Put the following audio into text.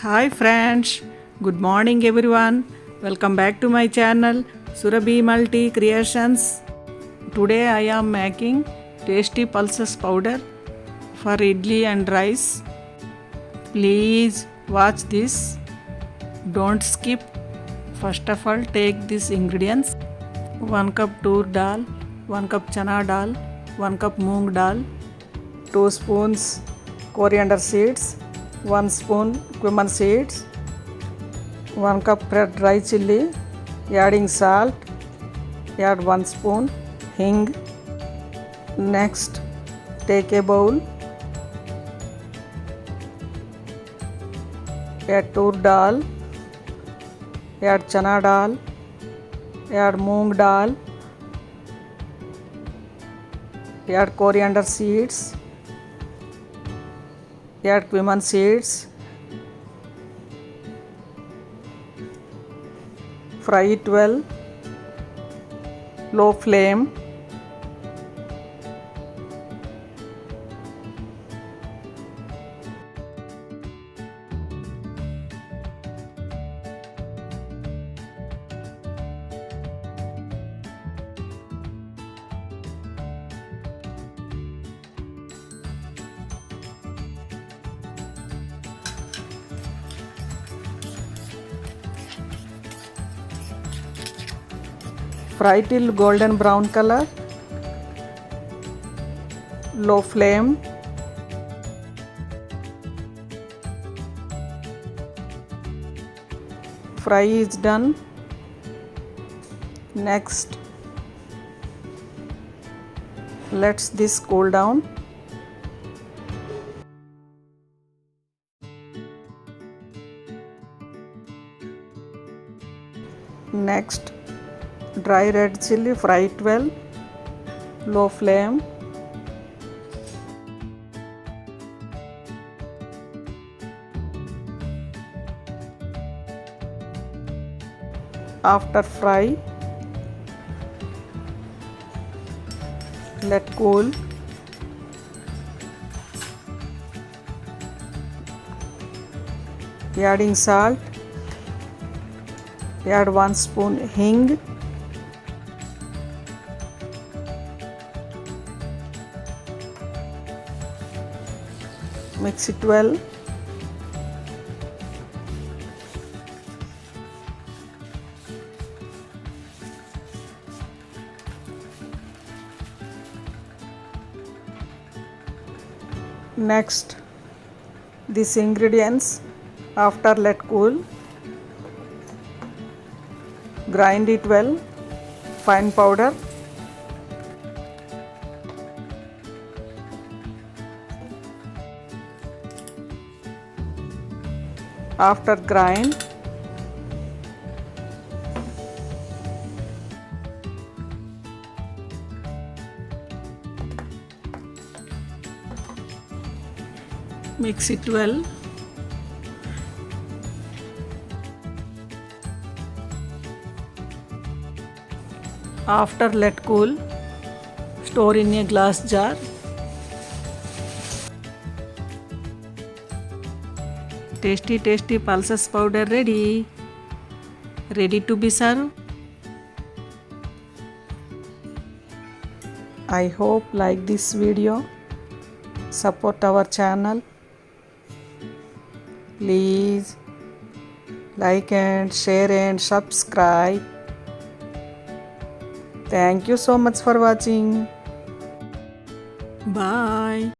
Hi friends, good morning everyone. Welcome back to my channel Surabhi Multi Creations. Today I am making tasty pulses powder for idli and rice. Please watch this. Don't skip. First of all, take these ingredients: 1 cup tur dal, 1 cup chana dal, 1 cup moong dal, 2 spoons coriander seeds, 1 spoon cumin seeds, 1 cup dry chilli, adding salt, add 1 spoon hing. Next, take a bowl, add tur dal, add chana dal, add moong dal, add coriander seeds, add cumin seeds, fry it well, low flame. Fry till golden brown color, low flame. Fry is done. Next, let this cool down. Next, dry red chilli, fry it well, low flame. After fry, let cool. Adding salt, add 1 spoon hing, mix it well. Next, these ingredients after let cool, grind it well, fine powder. After grind, mix it well. After let cool, store in a glass jar. Tasty pulses powder ready to be served. I hope like this video. Support our channel. Please like and share and subscribe. Thank you so much for watching. Bye.